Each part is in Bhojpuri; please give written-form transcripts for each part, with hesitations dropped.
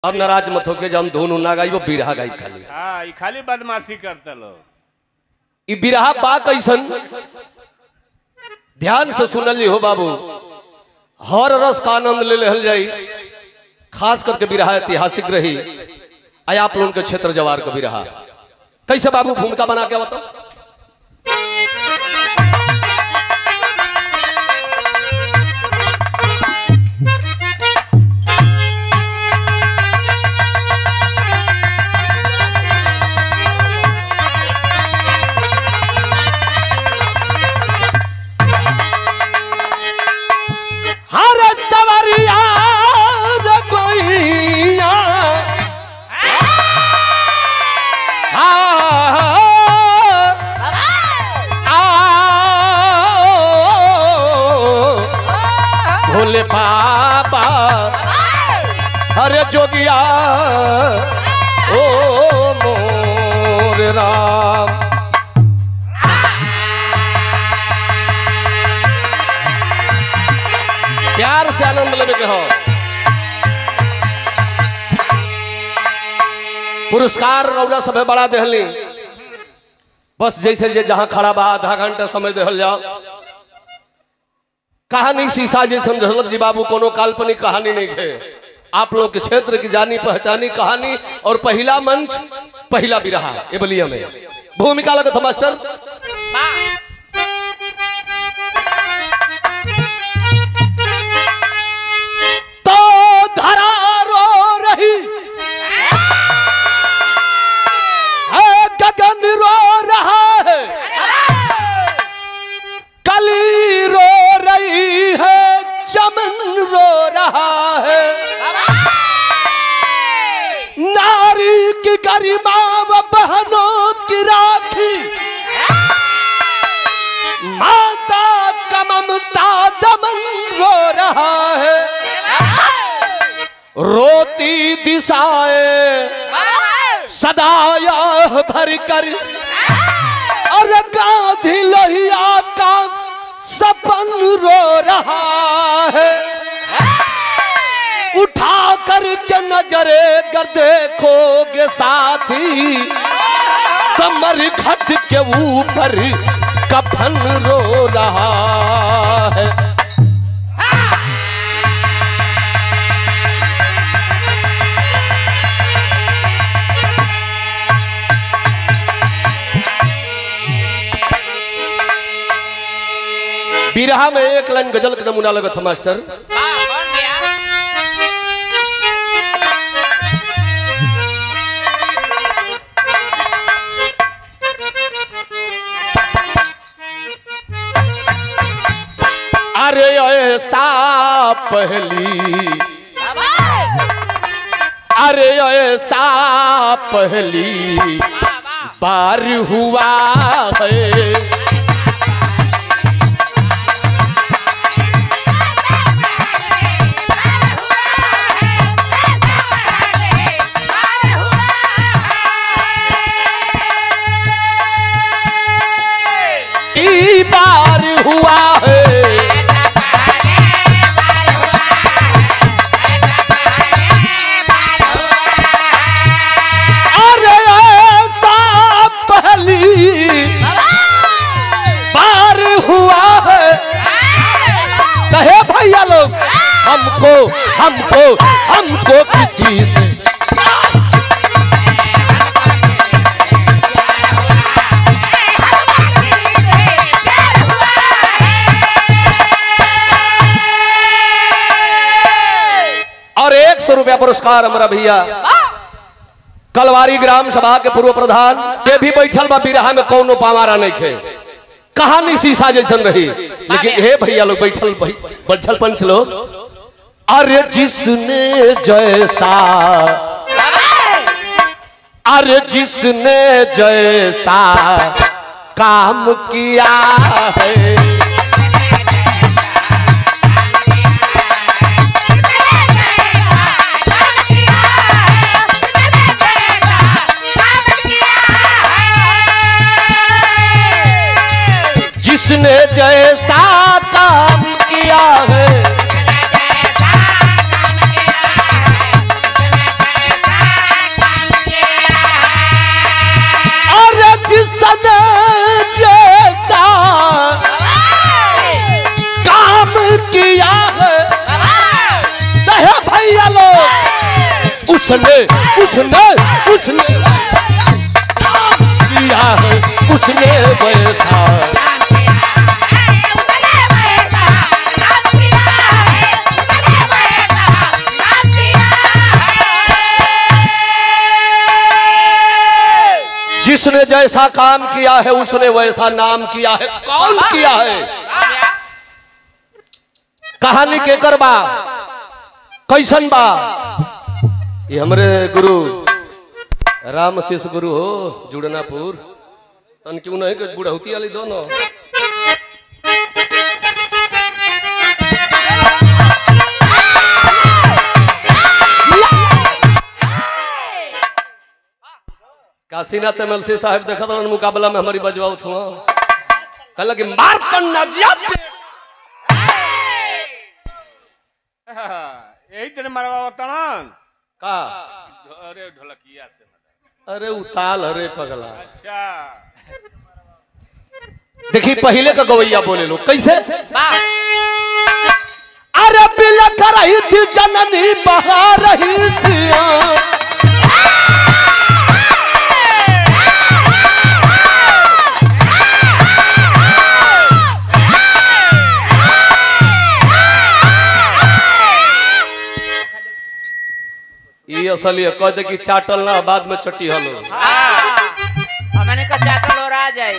अब नाराज मत होके जब हम धुन ना गाई वो बिरहा गाई खाली। हाँ ये खाली बदमाशी करते लोग। ये बिरहा बा कैसन ध्यान से सुनल हो बाबू, हर रस का आनंद ले लेहल जाई। खास करके बिरहा ऐतिहासिक रही आय आप लोगों के क्षेत्र जवार का बिरहा कैसे बाबू भूमिका बना के बताओ। भोले बाबा हरे जोगिया ओ मोर राम। प्यार से आनंद लेने के हो। पुरस्कार रौरा सब बड़ा देहली बस जैसे जे जहां खड़ा बा आधा घंटा समय देहल जाओ। कहानी शीशा जैसे झलक जी बाबू कोनो काल्पनिक कहानी नहीं है। आप लोग के क्षेत्र की जानी पहचानी कहानी और पहला मंच पहला बिरहा ये बलिया में भूमिका लगत था मास्टर। तो धरा रो रही है गगन रो रहा है कली रो रही है चमन रो रहा है। नारी की गरिमा व बहनों की राखी माता का ममता दमन रो रहा है। रोती दिशाएं सदा यह भर कर और गांधी लोहिया का सपन रो रहा है। उठा करके नजरे कर देखोगे साथी कमर घट के ऊपर कफन रो रहा है। बिरहा में एक लाइन गजल का नमूना लगा था मास्टर। अरे ऐसा पहली अरे ऐसा पहली बार हुआ है। बार हुआ है अरे ऐसा पहली बार हुआ है। कहे भैया लोग हमको हमको हमको किसी से और 100 रुपया पुरस्कार हमारा भैया कलवारी ग्राम सभा के पूर्व प्रधान ये भी बैठल बा बिरहा में कौनो पावारा नहीं खे। कहानी शीशा जैसन रही लेकिन हे भैया लोग बैठल पंच लोग। अरे जिसने जैसा अरे जिसने जैसा काम किया है जिसने जैसा काम किया है उसने उसने उसने किया है उसने वैसा। जिसने जैसा काम किया है उसने वैसा नाम किया है। कौन किया है? कहानी केकर बा, कैसन बा? ये हमरे गुरु राम शेष गुरु हो जुड़नापुर, तन क्यों नहीं कि बुढ़ौती वाली दोनों। काशीनाथ तमलसी साहब देखा था मुकाबला में हमारी बजवाओ थो, कहला कि मार पन्ना जिया यही तेरे मरवा तड़न का। अरे ढोलकिया से अरे उताल अरे पगला। अच्छा देखी पहले का गवैया बोले लोग कैसे। अरे बिलख रही थी जननी बहा रही थी, ये असली है। कहते कि चाटल ना बाद में चट्टी हलो, हमने का चाटल और आ जाए।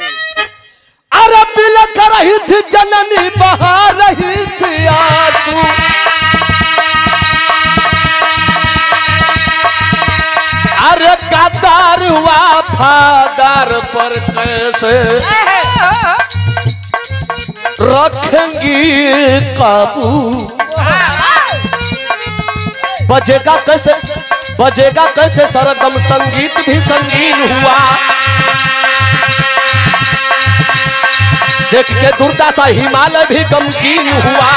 अरे बिलख रही थी जननी बहा रही थी आंसू, अरे गद्दार वफादार पर कैसे रखेंगी काबू। बजेगा कैसे बजेगा कैसे सरगम संगीत भी संगीन हुआ। देख के दुर्दशा हिमालय भी गमगीन हुआ।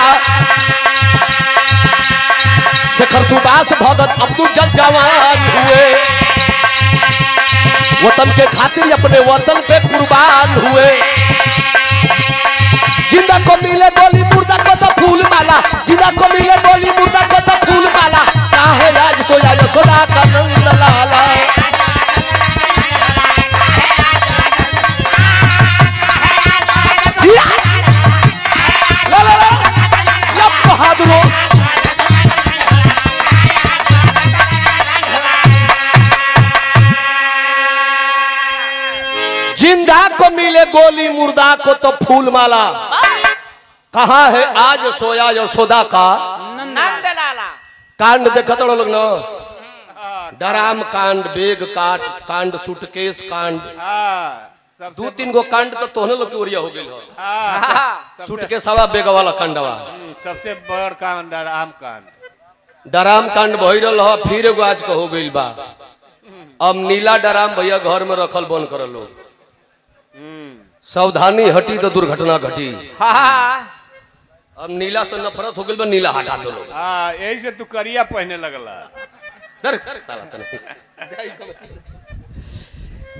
शेखर सुभाष भगत अब्दुल जल जवान हुए, वतन के खातिर अपने वतन पे कुर्बान हुए। जिंदा को मिले गोली मुर्दा को तो फूल माला, जिंदा को मिले गोली मुर्दा को तो फूल माला। चाहे आज सोया यशोदा का नंद लाला। बहादुरो जिंदा को मिले गोली मुर्दा को तो फूल माला। कहाँ है आज सोया यशोदा का नंद लाला। कांड देखत लोग न, डराम कांड, बेग कांड, सूटकेस कांड, दो तीन गो कांड तो तोहने लोग की ओरिया हो गई हो। सूटकेस वाला बेग वाला कांडवा सबसे बड़ कांड डराम कांड, डराम कांड भइल ह। फिर एगो आज का हो गई बा। अब नीला डराम भैया घर में रखल बंद कर लो। सावधानी हटी तो दुर्घटना घटी। अब नीला से नफरत हो गई बा, नीला हटा दो लोग। यही से तू करिया पहने लगला।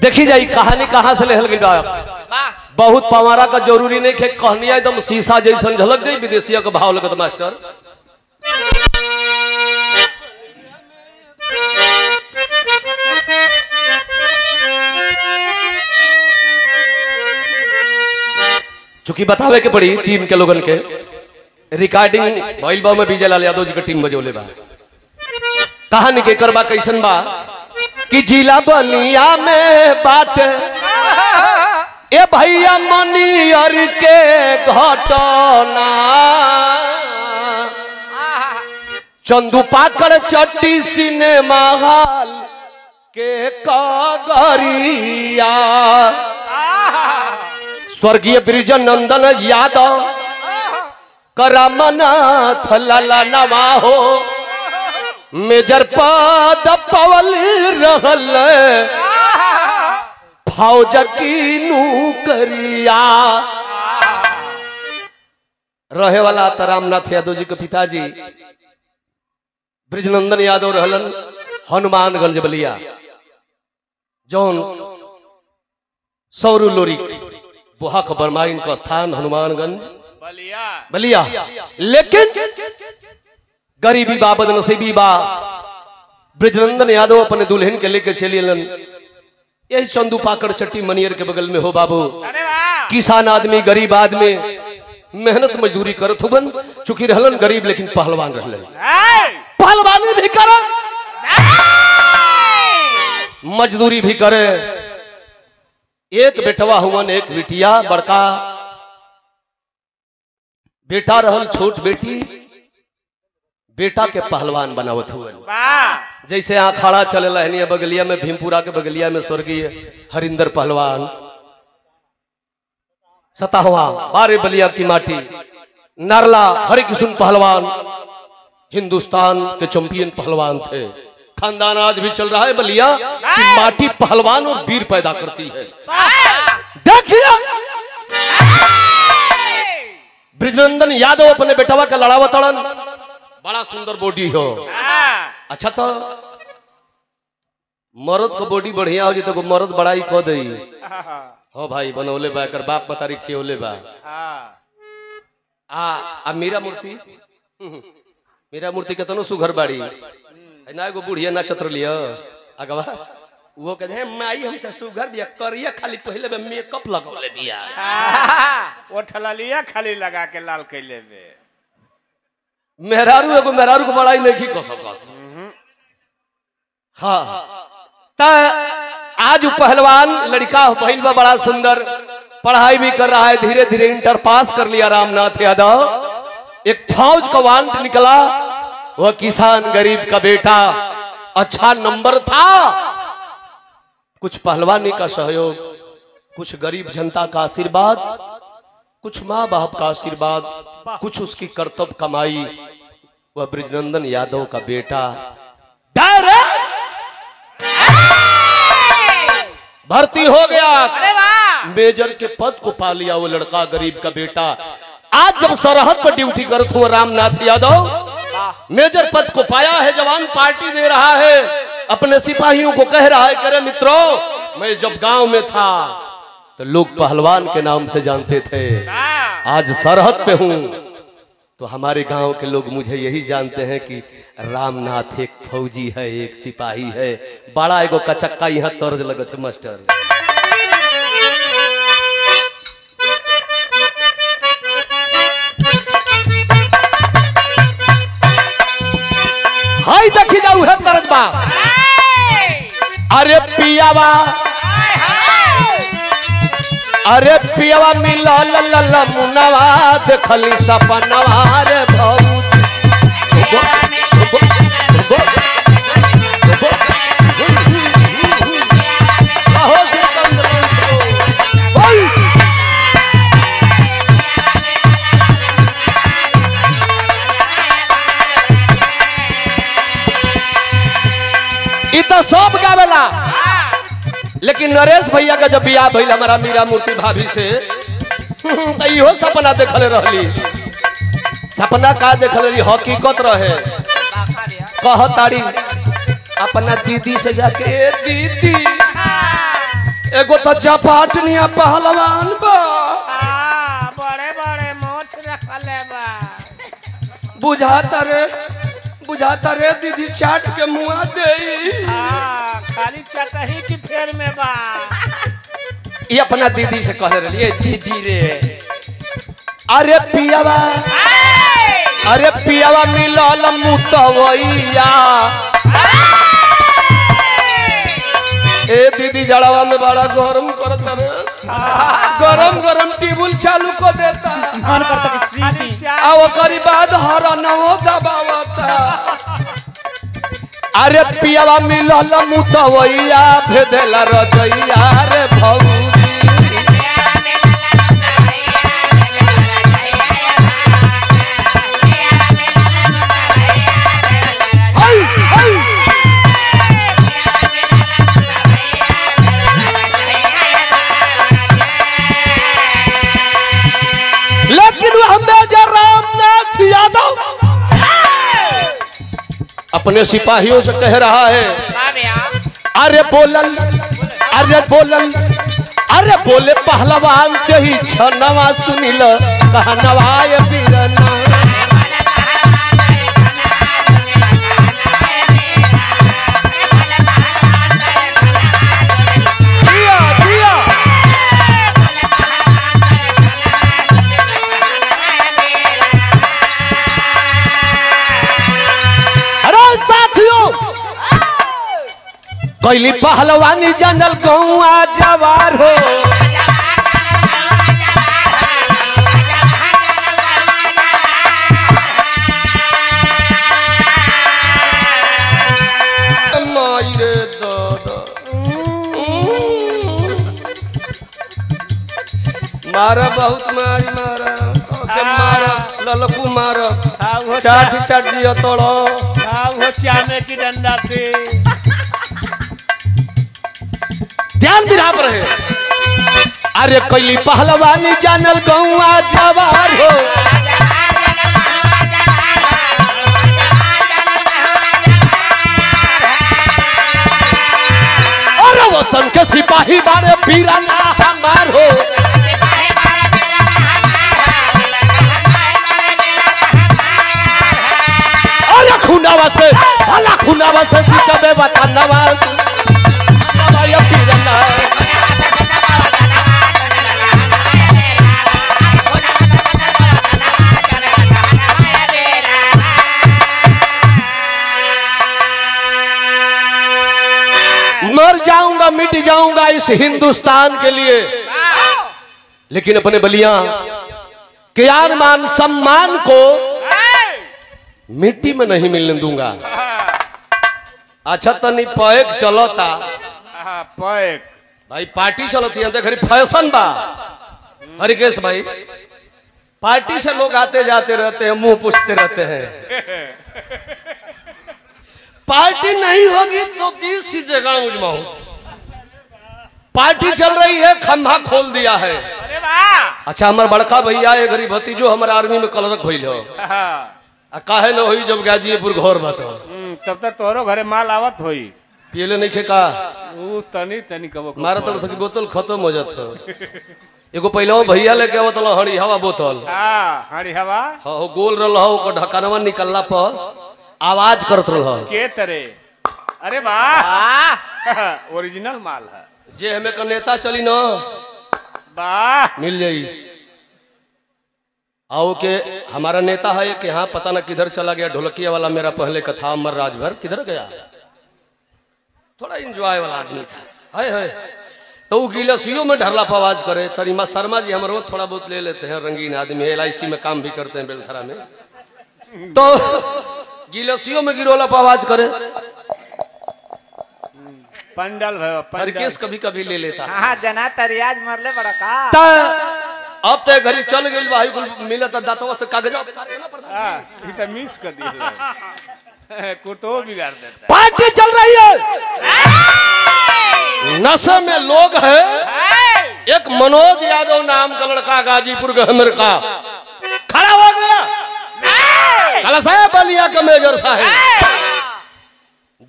देखी जाई कहानी कहां से लेहल गई बा। बहुत पवारा का जरूरी नहीं है, कहानियां एकदम शीशा जैसन झलक जाई। विदेशिया का भाव लगत मास्टर। चूंकि बतावे के पड़ी टीम के लोगन के रिकॉर्डिंग भइल बा में विजय लाल यादव जी के टीम बजौले बा। कहानी के करबा कैसन बा कि जिला बलिया में बात ए भैया मनियर के घटना। चंदू पाकड़ चट्टी सिनेमा हॉल के कगरिया। स्वर्गीय ब्रिजनंदन यादव करामनाथ लाला नवा हो मेजर पद पवल रहल फौज की नौकरिया। रहे वाला तो रामनाथ यादव जी के पिताजी ब्रिजनंदन यादव रहलन हनुमानगंज बलिया, जौन सौरू लोरी बुहाक बरमाइन का स्थान हनुमानगंज बलिया। लेकिन गरीबी बा, बदनसीबी बा, ब्रजनंदन यादव अपने दुल्हन के लेके चलिए यही चंदू पाकड़ चट्टी मनियर के बगल में हो बाबू। अरे वाह किसान आदमी गरीब आदमी मेहनत मजदूरी करत हुबन, चूंकि रहलन गरीब लेकिन पहलवान रहलन। पहलवानी भी करे मजदूरी भी करे। एक बेटवा हुवन एक बिटिया, बड़का बेटा रहल, छोट बेटी बेटा के पहलवान बनावत हुवन। वाह जैसे अखाड़ा चलेला है बगलिया में, भीमपुरा के बगलिया में स्वर्गीय हरिंदर पहलवान, सताहवा बारे बलिया की माटी, नारला हरिकिशन पहलवान हिंदुस्तान के चैंपियन पहलवान थे। खानदान आज भी चल रहा है बलिया कि माटी पहलवान और वीर पैदा करती है। देखिए ब्रजनंदन यादव अपने बेटवा का लड़ावा तड़न, बड़ा सुंदर बॉडी हो। अच्छा तो मर्द को बॉडी बढ़िया हो जी तो मर्द बड़ाई को दे हो भाई, बनौले बा कर बाप बतारी खियोले बा। आ मीरा मूर्ति मीरा मूर्ति के तनो सुघर बाड़ी ना, एगो बुढ़िया ना चतर लिया अगवा वो कहते माई हमसे सुघर बिया करिया, खाली पहले में मेकअप लगौले बिया। वो ठलालिया खाली लगा के लाल कैले बे। मेहरारू एगो मेहरारू को बड़ाई नहीं कर सकत। हाँ ता आज पहलवान लड़का पहिल बा, बड़ा सुंदर पढ़ाई भी कर रहा है, धीरे धीरे इंटर पास कर लिया रामनाथ यादव। एक फौज का वांट निकला, वह किसान गरीब का बेटा, अच्छा नंबर था। कुछ पहलवानी का सहयोग, कुछ गरीब जनता का आशीर्वाद, कुछ माँ बाप का आशीर्वाद, कुछ उसकी कर्तव्य कमाई। वह ब्रजनंदन यादव का बेटा डायरेक्ट भर्ती हो गया, मेजर के पद को पा लिया वो लड़का, गरीब का बेटा। आज जब सरहद पर ड्यूटी करते हुए रामनाथ यादव मेजर पद को पाया है, जवान पार्टी दे रहा है, अपने सिपाहियों को कह रहा है, करे मित्रों मैं जब गांव में था तो लोग पहलवान के नाम से जानते थे, आज सरहद पे हूं तो हमारे गांव के लोग मुझे यही जानते हैं कि रामनाथ एक फौजी है, एक सिपाही है। बड़ा एगो कचक्का यहाँ तर्ज लगे थे मास्टर। हाय देखी जाऊ है तर्ज बा। अरे पियावा अरे पियावा मिला लल्ला मुनवा देखली सपनवा रे भौजी। तो सब गावेला, लेकिन नरेश भैया का जब बियाह भइल हमारा मीरा मूर्ति भाभी से तो इहो सपना देखले रहली। सपना का देखले रही, हकीकत रहे। कहताड़ी अपना दीदी से जाके, ए दीदी एगो तो चपाटनिया पहलवान बा, बड़े बड़े मोछ रखले बा, बुझाता रे दीदी चाट के मुआ दे। खाली चटही की फेर में बा। ये अपना दीदी से कह रही, दीदी रे अरे पियावा मिलल मुतवैया। ए दीदी जड़ावा में बड़ा गरम करता रे, गरम टेबल चालू को देता, मन करता कि सीटी आओ करी बाद हरनवो दबावता। अरे पियावा मिलल मुतवैया, भेदेला रजैया रे भौजी। लेकिन वह मेजर रामनाथ यादव अपने सिपाहियों से कह रहा है, अरे बोले पहलवान के ही छनवा सुनिल कहनवा ये बीरना। कैली पहलवानी जानल गौआ जवार हो मारा बहुत मारी मारा मारा ललकू मारा चाट चाट दिया तोड़ो वो श्यामे की डंडा से ध्यान भी पर है। अरे कैली पहलवानी जानल गौआ जवार हो और वतन के सिपाही बारे पीराना हमार हो खुनावा से भला खुनावा से सिचबे वतनवा नवाया पीरना मर जाऊंगा मिट जाऊंगा इस हिंदुस्तान के लिए, लेकिन अपने बलिया के यार मान सम्मान को मिट्टी में नहीं मिलने दूंगा। अच्छा तनी पैक चलता पैक भाई पार्टी चलती है घरी फैशन बा हरिकेश भाई पार्टी से लोग आते जाते रहते हैं मुंह पूछते रहते हैं पार्टी नहीं होगी तो 30 जगह उजमाऊ पार्टी चल रही है खंभा खोल दिया है। अरे वाह अच्छा हमारे बड़का भैया ये गरीब भतीजो हमारे आर्मी में कलरक भइल हो काहे न होई जब गाजीपुर घर बात हो तब तक तोरो घरे माल आवत होई पियले नहीं खेका ऊ तनी तनी कबो मारा तो सकी बोतल खत्म हो जात हो एगो पहले भैया लेके आवत ल हड़ी हवा बोतल हां हड़ी हवा हां हो गोल रहल हो ओकर ढक्कनवा निकलला पर आवाज करत रहल के तरे। अरे वाह ओरिजिनल माल है जे हमें का नेता चली न वाह मिल जाई आओ के हमारा नेता है कि हाँ पता ना किधर चला गया ढोलकिया वाला मेरा पहले का था अमर राजभर किधर गया थोड़ा एंजॉय वाला आदमी था है तो वो गिलसियों में ढरला आवाज करे तरीमा शर्मा जी हमारे थोड़ा बहुत ले लेते हैं रंगीन आदमी LIC में काम भी करते हैं बेलथरा में तो गिलसियों में गिरोला आवाज करे पंडल हरकेश कभी कभी ले लेता हाँ जना तरियाज मरले बड़ा का अब तो घरी चल गई भाई कुल मिला था दांतवा से कागज मिस कर दिया कुतो बिगाड़ देता पार्टी चल रही है नशे में लोग है एक मनोज यादव नाम का लड़का गाजीपुर गहमर का खड़ा हो गया कल साहब बलिया का मेजर साहब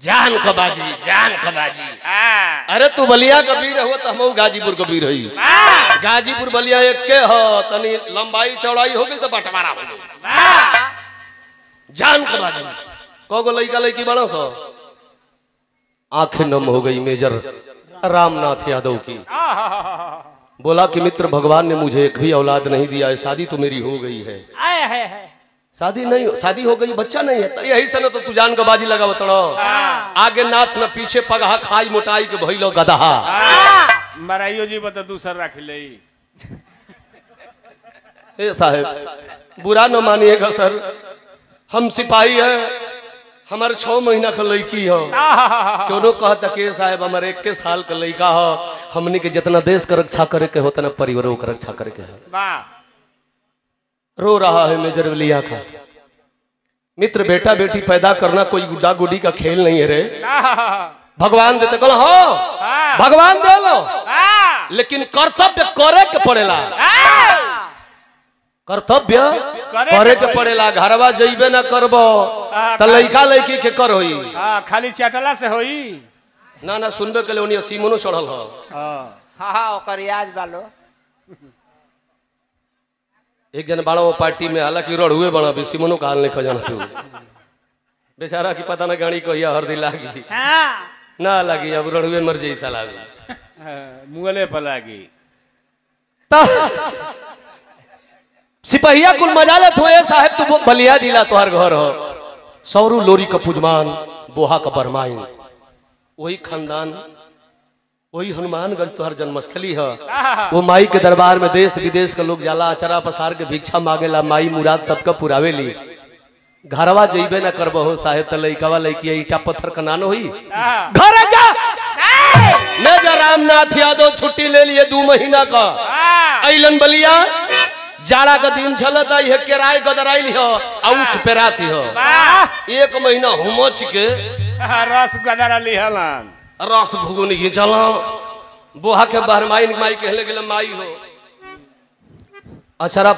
जान कबाजी अरे तू बलिया का वीर हो तो हम गाजीपुर का वीर रही गाजीपुर बलिया एक के हो तनी लंबाई चौड़ाई हो गई तो बंटवारा हो गई जान कबाजी को लड़का लड़की बड़ा सो आंखें नम हो गई मेजर रामनाथ यादव की बोला कि मित्र भगवान ने मुझे एक भी औलाद नहीं दिया है शादी तो मेरी हो गई है शादी नहीं शादी हो गई बच्चा नहीं है तो यही से ना तो तू जान का बाजी लगा बतड़ो आगे नाथ न पीछे पगहा खाई मोटाई के भइलो गदहा मराइयो जी बता दूसर रख ले ए साहब बुरा न मानिएगा सर हम सिपाही है हमारे 6 महीना का लड़की हो क्यों कहता के साहब हमारे 21 साल का लड़का हो हमने के जितना देश का रक्षा करे के होता ना परिवारों का रक्षा करे के है रो रहा है मेजर बलिया का मित्र बेटा बेटी पैदा करना कोई गुड्डा गुड्डी का खेल नहीं है रे भगवान देते कल हो भगवान दे लो लेकिन कर्तव्य करे के पड़ेला कर्तव्य करे के पड़ेला घरवा जइबे ना करबो त लइका लइकी के कर होई खाली चटला से होई ना सुनबे के लिए सीमनो चढ़ल हो हां ओकर याद बालो एक जन बड़ा वो पार्टी में हालांकि रड़ुए बड़ा भी सिमनो का हाल नहीं खजाना तू बेचारा की पता ना गाड़ी को हरदी लागी ना लगी अब रड़ुए मर जैसा लागी मुगले पर लागी सिपहिया कुल मजा ले थोए साहब तू बलिया जिला तोहर घर हो सौरू लोरी का पुजमान बोहा का बरमाइन वही खानदान, वही हनुमानगंज तुहर जन्मस्थली है। वो माई के दरबार में देश विदेश के लोग जाला अचरा पसार के भिक्षा मांगेला, माई मुराद सबका पुरावे ली। घरवा जइबे न करबहो साहेब त लइकावा लइकी ईटा पत्थर का नानो हुई। घर जा मेजर रामनाथ यादव छुट्टी ले लिए 2 महीना का। अइलन बलिया जाड़ा का दिन चलता है, किराए गदराइल हो औठ पेराती हो। 1 महीना हुमच के रस गदरा लिहलन, रस घुगनी के चलाम बोहा के बहरमाई माई कहले गेल माई हो अचरा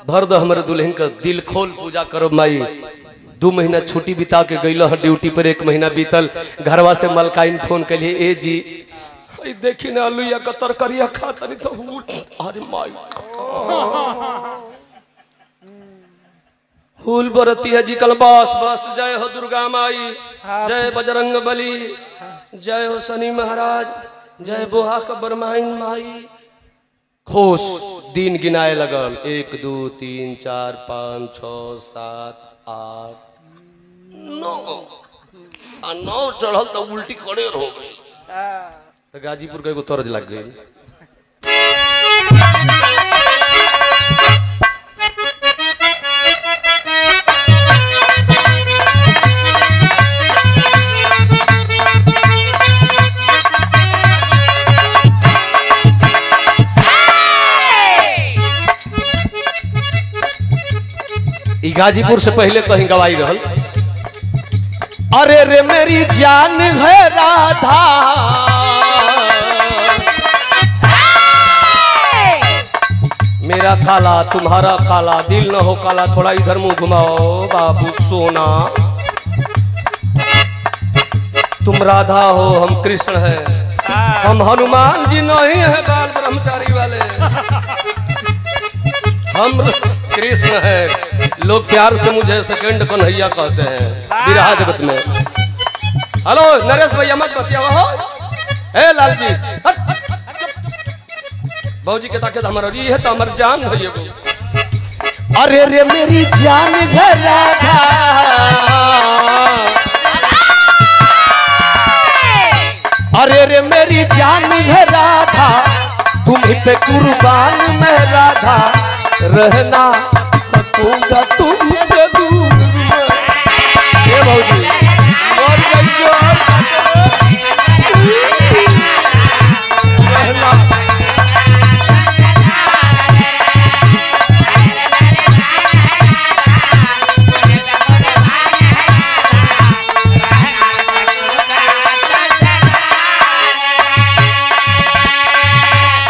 भर दो हमरे दुल्हन का दिल खोल पूजा करो माई। 2 महीना छुट्टी बिता के गइल ह ड्यूटी पर, 1 महीना बीतल। घरवा से मलकाइन फोन के लिए ए जी देखी ना आलूया का तरकरिया खा तनी तो अरे माई फूल बरती है जी कल बस बस। जय हो दुर्गा माई, जय बजरंग बली, जय हो शनि महाराज, जय बोहा का बरमाइन माई। खुश दिन गिनाए लगल 1 2 3 4 5 6 7 8 9 चढ़ल तो उल्टी खड़े हो गई। तो गाजीपुर का एगो तर्ज लग गई। गाजीपुर से पहले कहीं गवाई रहल। अरे रे मेरी जान है राधा, मेरा काला तुम्हारा काला, दिल न हो काला, थोड़ा इधर मुंह घुमाओ बाबू सोना। तुम राधा हो हम कृष्ण है, हम हनुमान जी नहीं है बाल ब्रह्मचारी वाले, हम कृष्ण है। लोग प्यार से मुझे सेकंड कन्हैया कहते हैं विरहा जगत में। हेलो नरेश भैया मत बतिया हो। ए लाल जी बाबूजी के ताकत हमारा है तो हमार जान भैया को। अरे रे मेरी जान है राधा, अरे रे मेरी जान है राधा, तुम्हीं पे कुर्बान मैं राधा, रहना सकूंगा तुमसे दूर में। ये भाऊजी और रहना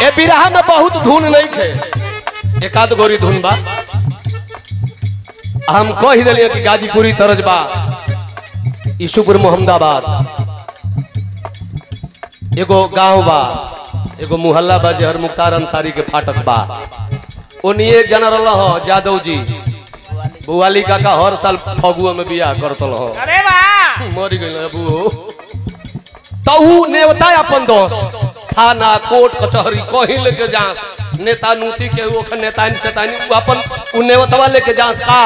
ए बिरहा में बहुत धुन नहीं थे, 1 गोरी धुन बा। हम कह दिलिए कि गाजीपुरी तरज बा। ईशुपुर मोहम्मदाबाद एगो गांव बा, एगो मुहल्ला बा जहर मुख्तार अंसारी के फाटक बा। ओनिए एक जना रहल हो जादव जी, बुआली काका हर साल फगुआ में बियाह करतल हो। अरे वाह मर गइल अबू। तऊ नेवता अपन दोस्त थाना कोर्ट कचहरी कहीं लेके जास, नेता नूती के वो नेतानी सेतानी अपन उ नेवतवा लेके जास का।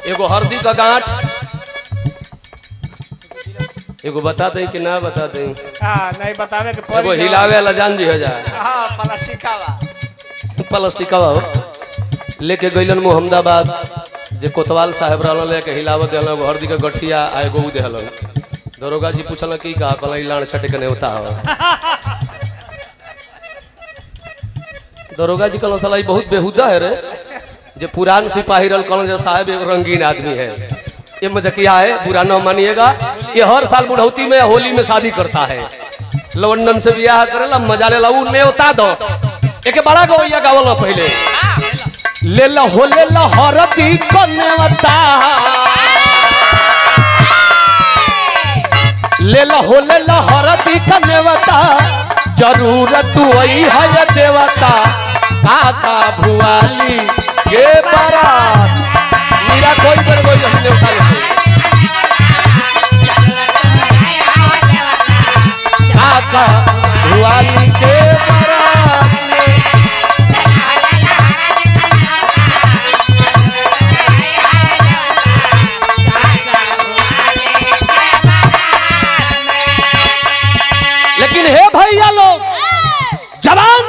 एगो हरदी का गांठ, एगो बता दे कि ना बता दे? नहीं बतावे के एगो हिलावे वाला जान जी हो जाए। हां प्लास्टिकवा प्लास्टिकवा लेके गइलन मोहम्मदाबाद, जे कोतवाल साहब रहलन लेके हिलाव देलन हरदी के गठिया आ एगो उ देहलन। दरोगा जी पूछल की का कहल लाण छटे के नेवता हो। दरोगा जी कहल साला बहुत बेहुदा है रे, जो पुरान सिपाही रल कहल साहब एक रंगीन आदमी है, ये मजकिया है, बुरा न मानिएगा। ये हर साल बुढ़ौती में होली में शादी करता है, लवंडन से बियाह करेला मजा लेला। उ नेवता दोस एक बड़ा गवैया गावल पहले लेला हो लेला हरदी को नेवता, लेला हो लेला हरदी का नेवता, जरूरत वही है देवता, काका भुआली के बारात मेरा कोई पर कोई नेवता ले काका भुआली के बारात भैया लोग जवान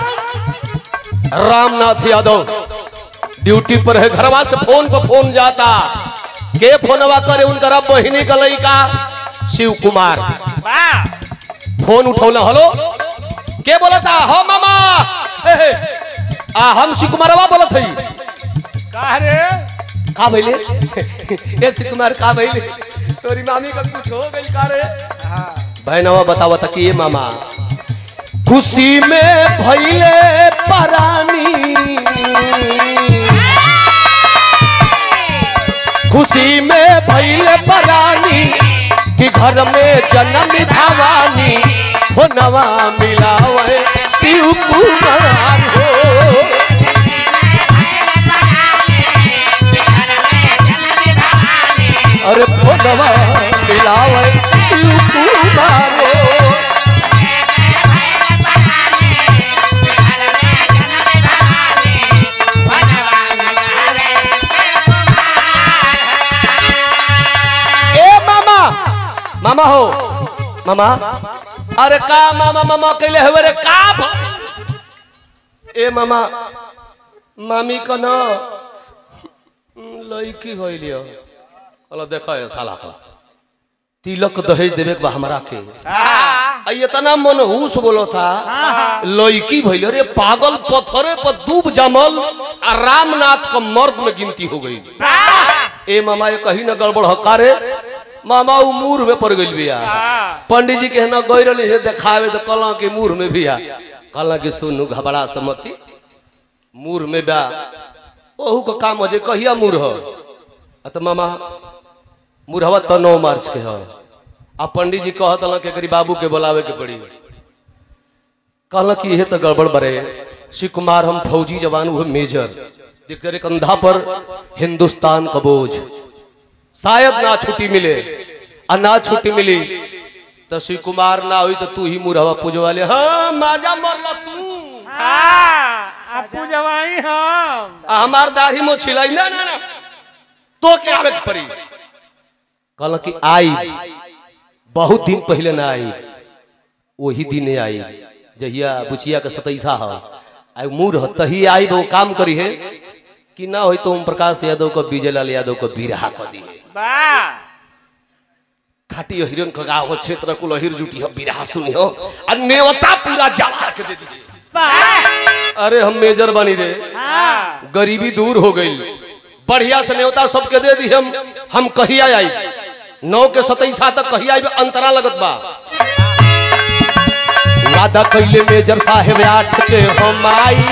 रामनाथ यादव ड्यूटी पर है, घरवा से फोन पर फोन जाता, के फोनवा करे उनका बहिनी का लड़का शिव कुमार। फोन उठौला, हेलो के बोलता? हो मामा, हम शिव कुमारवा बोलत हई। का रे का भइले? ए शिव कुमार का भइले? तोरी मामी का कुछ हो गई का रे? बहनवा बतावता कि ये मामा खुशी में भइले परानी, खुशी में भइले परानी कि घर में जन्म भवानी हो नवा मिलावे शिव कुमार हो। अरे हो नवा मिलावे शिव कुमार हो। मामा हो मामा, अरे का मामा मामा कैले हुए रे का ए मामा मामी का न लड़की होइलियो अला देखा है साला का तिलक दहेज देवे के बा हमरा के। इतना मनहूस बोलो था लड़की भइल रे पागल, पत्थरे पर डूब जमल आ रामनाथ का मर्द में गिनती हो गई। ए मामा ये कहीं न गड़बड़ हकारे मामा उ मूर में पड़ गई बिया। पंडित जी के ना गई रही देखावे तो कल के मूर में भी कल के सुनू घबरा समती मूर में बा ओहू का काम हो जे कहिया मूर हो तो मामा मूरहवा तो 9 मार्च के हो। आ पंडित जी कहत के करी बाबू के बुलावे के पड़ी। कहल कि यह तो गड़बड़ बरे शिव कुमार हम फौजी जवान हुए मेजर देख तेरे कंधा पर हिंदुस्तान का बोझ, शायद ना छुट्टी मिले और ना छुट्टी मिली तो शिव कुमार ना हुई तो तू ही मुरहवा पूजवा ले। हाँ माजा मरला तू, पूजवाई हम हमार दाढ़ी मो छिलाई ना ना ना तो क्या आवे के पड़ी। कहल कि आई बहुत दिन पहले ना आई, वही दिन आई जहिया बुचिया के 27 है मूर तही आई वो काम करी है कि ना हो तो ओम प्रकाश यादव को विजय लाल यादव को बिरहा कर दी है। खाटी हिरन का गाँव क्षेत्र को लहिर जुटी हो बिरहा सुनी हो और नेवता पूरा जला के दे दी। अरे हम मेजर बनी रे, गरीबी दूर हो गई, बढ़िया से नेवता सबके दे दी। हम कहिया आई 9 के 27 तक कहिया आई अंतरा लगत बा। वादा कैले मेजर साहेब 8 के हम आई,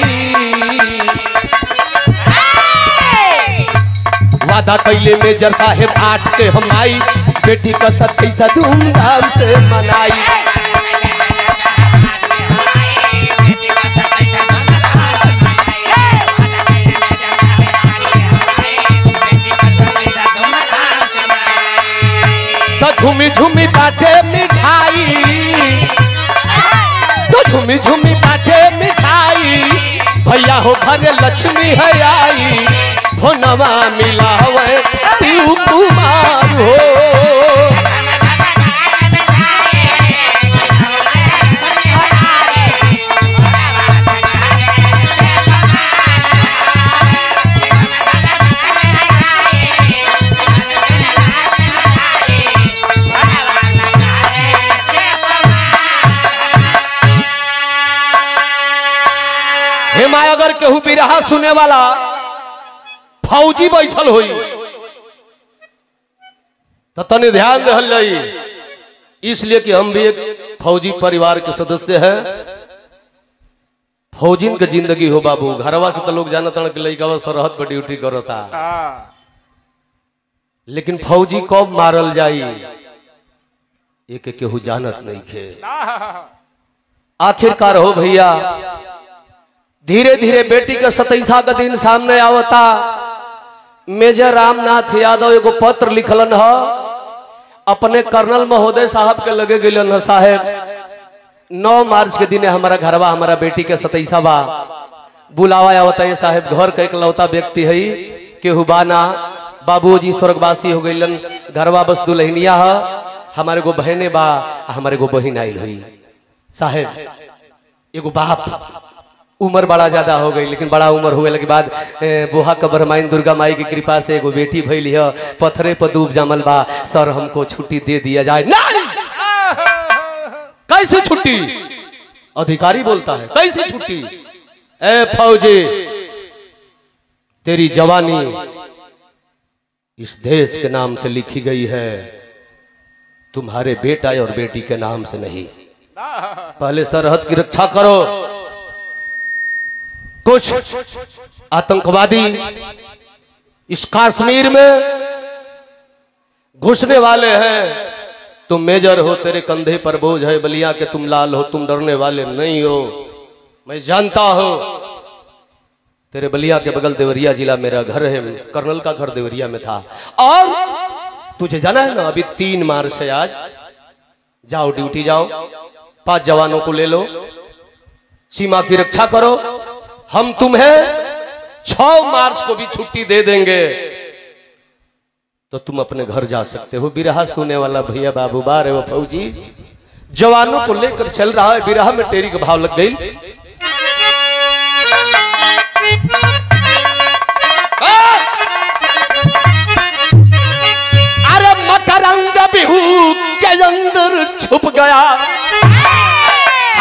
वादा कैले मेजर साहेब 8 के हम आई, बेटी का 27 धूमधाम से मनाई। तो झूमी झूमी बाटे मिठाई, तो झूमी झूमी बाटे मिठाई, भैया हो घरे लक्ष्मी है आई, फोनवा मिलावे शिव कुमार हो। हेमा अगर केहू बिरहा सुने वाला फौजी बैठल हुई तो तने ध्यान रहल जाई, इसलिए कि हम भी एक फौजी परिवार के सदस्य हैं। फौजिन के जिंदगी हो बाबू, घरवा से तो लोग जानता कि लड़का सरहद पर ड्यूटी करता, लेकिन फौजी कब मारल जाई एक केहू जानत नहीं खे। आखिरकार हो भैया धीरे धीरे बेटी के 27 का दिन सामने आवता। मेजर रामनाथ यादव एगो पत्र लिखलन है अपने कर्नल महोदय साहब के लगे गलन है। साहेब 9 मार्च के दिन हमारा घरवा हमारा बेटी के 27 बुलावा आवता है। साहेब घर का इकलौता व्यक्ति है केहू बाना, बाबूजी स्वर्गवासी हो गईलन, घरवा बस दुल्हनिया है, हमारे को बहने बा हमारे को बहिन आयल हुई। साहेब एगो बाप उम्र बड़ा ज्यादा हो गई, लेकिन बड़ा उम्र हुए के बाद बुहा कबर माइन दुर्गा माई की कृपा से एगो बेटी भइली है, पत्थरे पर डूब जामल बा। सर हमको छुट्टी दे दिया जाए। नहीं, कैसे छुट्टी? अधिकारी बोलता है कैसे छुट्टी? ए फौजी, तेरी जवानी इस देश के नाम से लिखी गई है, तुम्हारे बेटा और बेटी के नाम से नहीं। पहले सरहद की रक्षा करो। कुछ आतंकवादी इस कश्मीर में घुसने वाले हैं। तुम मेजर हो, तेरे कंधे पर बोझ है बलिया के, तुम लाल हो, तुम डरने वाले नहीं हो। मैं जानता हूं तेरे बलिया के बगल देवरिया जिला मेरा घर है, कर्नल का घर देवरिया में था। और तुझे जाना है ना, अभी 3 मार्च है आज। जाओ ड्यूटी जाओ, 5 जवानों को ले लो, सीमा की रक्षा करो। हम तुम्हें 6 मार्च को भी छुट्टी दे देंगे, तो तुम अपने घर जा सकते हो। बिरहा सुने वाला भैया बाबू बार है वो फौजी जवानों को लेकर चल रहा है। बिरहा में टेरी का भाव लग गई। अरे मकरंद बिहू के अंदर छुप गया,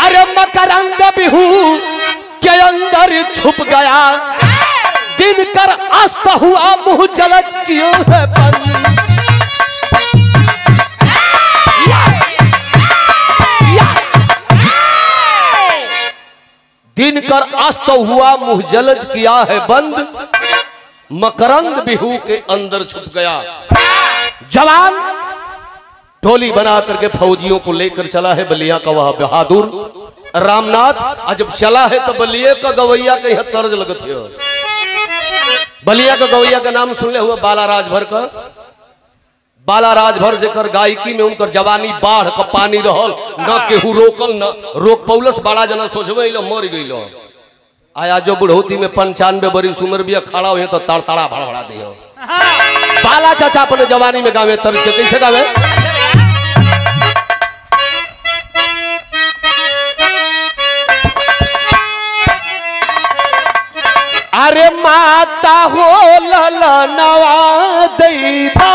अरे मकरंद बिहू के अंदर छुप गया, दिन कर अस्त हुआ मुंह जलत क्यों है बंद। दिन कर अस्त हुआ मुंह जलज किया है बंद, मकरंद बिहू के अंदर छुप गया। जवान टोली बना करके फौजियों को लेकर चला है बलिया का वह बहादुर रामनाथ। और जब चला है तो बलिया का गवैया के यहाँ तर्ज लगत है। बलिया का गवैया का नाम सुन ले हुआ बाला राजभर का। बाला राजभर जेकर गायकी में उनकर जवानी बाढ़ का पानी रहल, न केहू रोकल न रोक पौलस। बड़ा जना सोचबे मर गई। आया जो बुढ़ौती में 95 बरिस उम्र भी खड़ा हुए तो तड़तड़ा भड़बड़ा दियो। बाला चाचा अपने जवानी में गावे तर्ज के कैसे गावे? अरे माता हो ललनवा दैबा,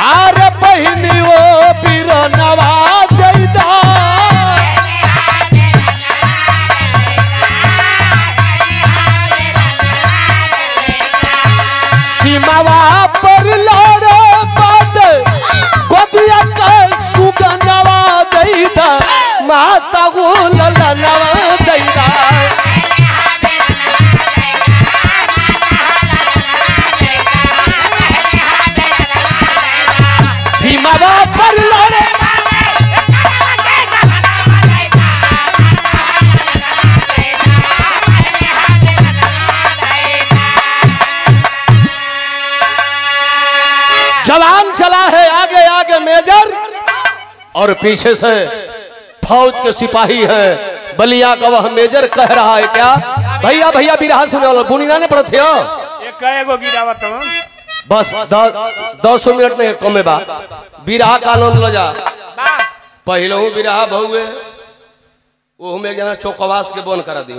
अरे बहिनी वो बिरनवा दैदा, सीमावा पर लड़े गोदिया का सुगनवा दैदा, माता वो ललनवा दैदा। सीमावा पर लड़े जवान चला है आगे आगे मेजर, और पीछे से फौज के सिपाही हैं। बलिया का वह मेजर कह रहा है क्या? भैया भैया बिरहा सुने वाला बुनिया ने पढ़ते हो बस 10 मिनट नहीं कमे बा। बिरहा का आनंद लो जा। पहले हूँ बिरहा बहुए वो में जना चौकवास के बन करा दी।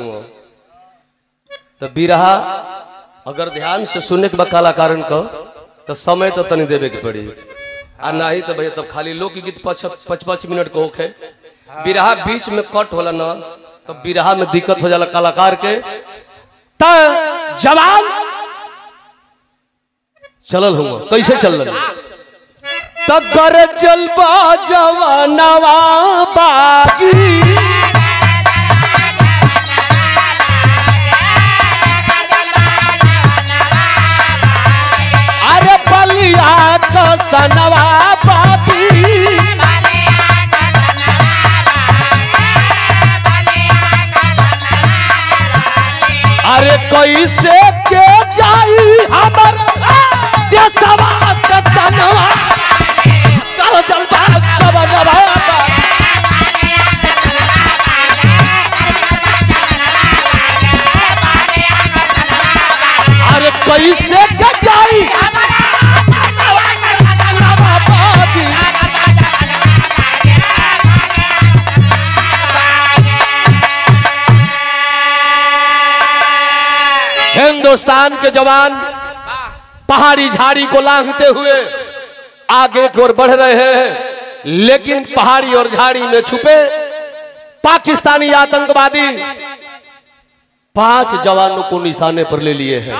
तो बिरहा अगर ध्यान से सुनने के बाद कलाकारन को तो समय तो तनी देवे के पड़ी, आ नहीं तो भैया तब खाली लोकगीत 5-5 मिनट को होखे। बिरहा बीच में कट होला ना तो बिरहा में दिक्कत हो जाला कलाकार के। त जवान चलल हुआ कैसे चल तगर जलबा जवानवा बागी, अरे बलिया का सनवा बागी, अरे कैसे के जाई हमर देशवा का सनवा, कर जलबा जवानवा हिंदुस्तान के जवान पहाड़ी झाड़ी को लांघते हुए आगे की ओर बढ़ रहे हैं, लेकिन पहाड़ी और झाड़ी में छुपे पाकिस्तानी आतंकवादी 5 जवानों को निशाने पर ले लिए हैं।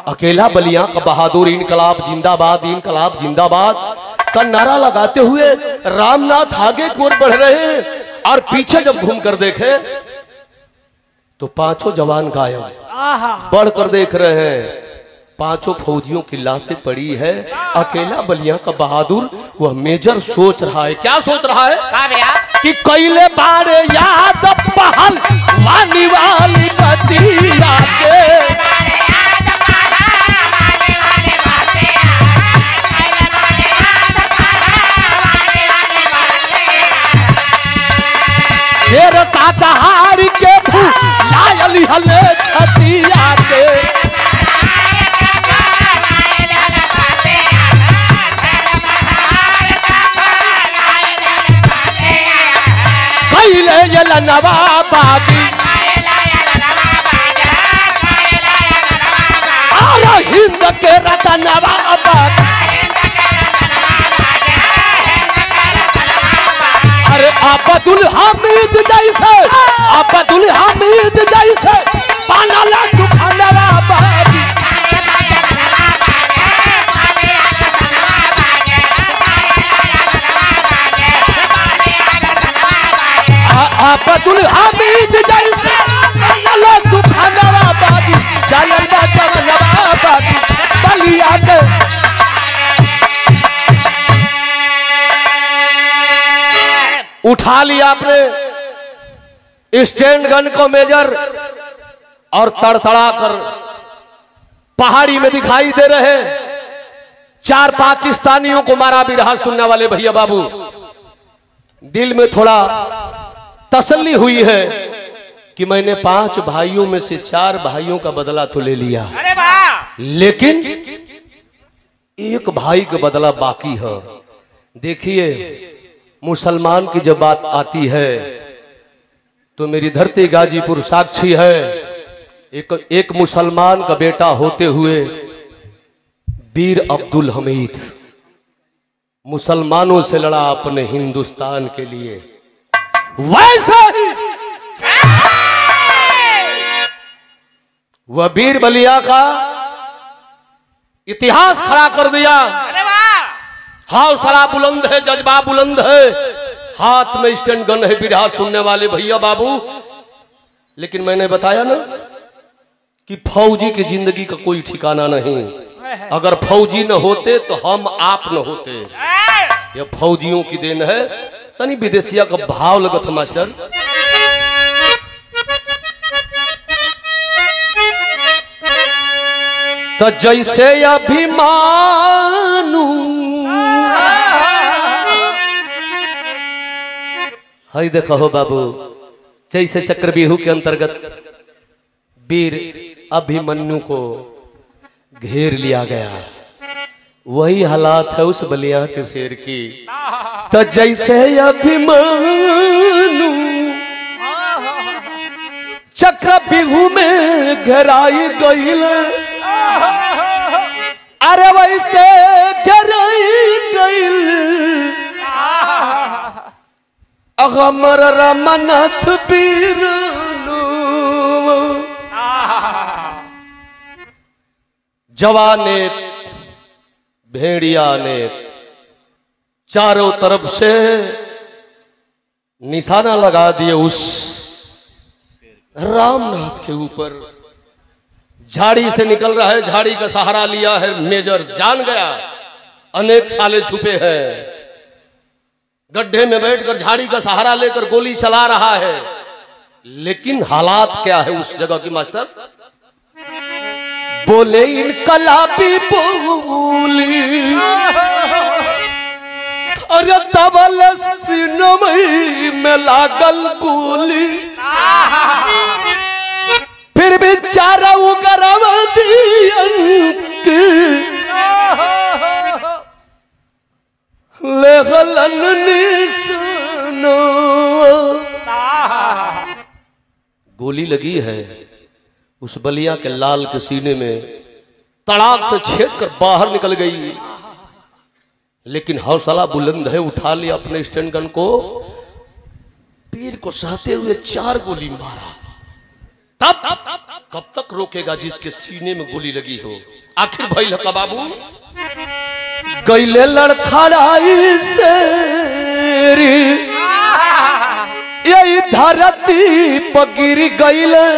अकेला बलिया का बहादुर इनकलाब जिंदाबाद का नारा लगाते हुए रामनाथ आगे की ओर बढ़ रहे हैं और पीछे जब घूमकर देखे तो 5 जवान गायब। बढ़कर देख रहे हैं 5 फौजियों की लाशें पड़ी है। अकेला बलिया का बहादुर वह मेजर सोच रहा है। क्या सोच रहा है? कि कैले बारे याद पहल वानी वाली बतिया के शेर सातहार के लायली हले छतिया के कैले ये नवाबादी और हिंद के रतनवाबाद। अरे अब्दुल हामिद जैसे पानाला तूफानवाबादी। अब्दुल हामिद जैसे पानाला तूफानवाबादी जलवा जवानवाबादी बलिया के उठा लिया आपने स्टैंड गन को मेजर और तड़तड़ा कर पहाड़ी में दिखाई दे रहे 4 पाकिस्तानियों को मारा भी रहा। सुनने वाले भैया बाबू, दिल में थोड़ा तसल्ली हुई है कि मैंने 5 भाइयों में से 4 भाइयों का बदला तो ले लिया, अरे वाह, लेकिन एक भाई का बदला बाकी है। देखिए, मुसलमान की जब बात आती है तो मेरी धरती गाजीपुर साक्षी है। एक मुसलमान का बेटा होते हुए वीर अब्दुल हमीद मुसलमानों से लड़ा अपने हिंदुस्तान के लिए, वैसा ही वह वीर बलिया का इतिहास खड़ा कर दिया। अरे वाह, हौसला बुलंद है, जज्बा बुलंद है, हाथ में स्टैंड गन है। बिरहा सुनने वाले भैया बाबू, लेकिन मैंने बताया ना कि फौजी की जिंदगी का कोई ठिकाना नहीं। अगर फौजी न होते तो हम आप न होते। यह फौजियों की देन है। तनी विदेशिया का भाव लगत है मास्टर। तो जैसे अभिमानू हाय देखो हो बाबू, जैसे चक्रव्यूह के अंतर्गत वीर अभिमन्यु को घेर लिया गया, वही हालात है उस बलिया के शेर की। तो जैसे अभिमन्यु चक्रव्यूह में घेराई गईल, अरे वैसे घेराई गईल अगमर रमनाथ पीरनु। जवाने भेड़िया ने चारों तरफ से निशाना लगा दिए उस रामनाथ के ऊपर। झाड़ी से निकल रहा है, झाड़ी का सहारा लिया है मेजर, जान गया अनेक साले छुपे हैं। गड्ढे में बैठकर झाड़ी का सहारा लेकर गोली चला रहा है, लेकिन हालात क्या है उस जगह की मास्टर? बोले इनकलाबी बोली, अरे तबल सिनमई में लागल गोली, फिर भी चारा उगरव दियन के लेखलन निशानो। गोली लगी है, उस बलिया के लाल के सीने में तड़ाक से छेद कर बाहर निकल गई, लेकिन हौसला बुलंद है, उठा लिया अपने स्टैंड गन को, पीर को सहते हुए 4 गोली मारा। तब कब तक रोकेगा जिसके सीने में गोली लगी हो? आखिर भइल का बाबू गईले लड़खड़ाई से यही धरती पगिर गईले,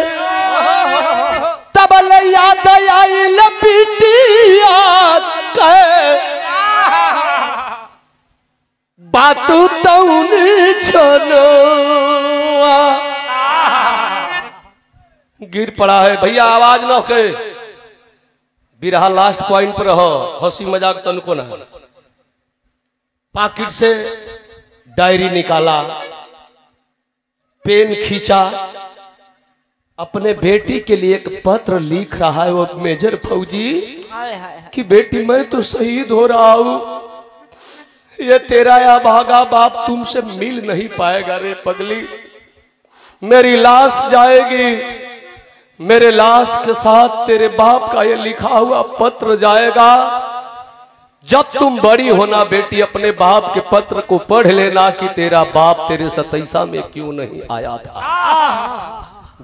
तब ले याद आइल पिटिया के बातू तौन छोनो गिर पड़ा है। भैया आवाज न के, बिरहा लास्ट पॉइंट पर रहो, हंसी मजाक तनको ना। पॉकेट से डायरी निकाला, पेन खींचा, अपने बेटी के लिए एक पत्र लिख रहा है वो मेजर फौजी कि बेटी मैं तो शहीद हो रहा हूं, ये तेरा या भागा बाप तुमसे मिल नहीं पाएगा रे पगली, मेरी लाश जाएगी, मेरे लाश के साथ तेरे बाप का ये लिखा हुआ पत्र जाएगा। जब तुम बड़ी होना बेटी अपने बाप के पत्र को पढ़ लेना कि तेरा बाप तेरे 27 में क्यों नहीं आया था।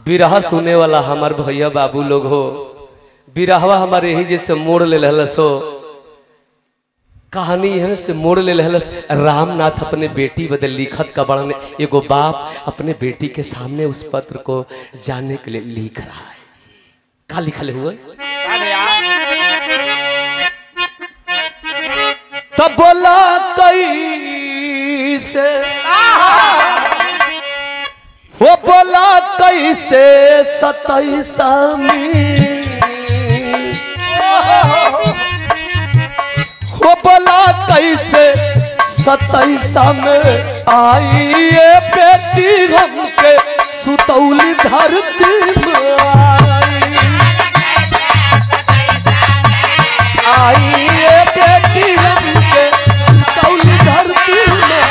बिरहा सुने वाला हमार भैया बाबू लोग हो, बिरहवा हमारे यही जैसे मोड़ ले लहलसो, कहानी है से मोड़ ले लहलस। रामनाथ अपने बेटी बदल लिखत का बढ़ाने, एगो बाप अपने बेटी के सामने उस पत्र को जानने के लिए लिख रहा है। क्या लिखल हुआ? तब बोला कैसे, वो बोला कैसे 27 में, वो बोला कैसे 27 में आई ये बेटी हमके सुतौली धरती में आई ये बेटी हमके सुतौली धरती में।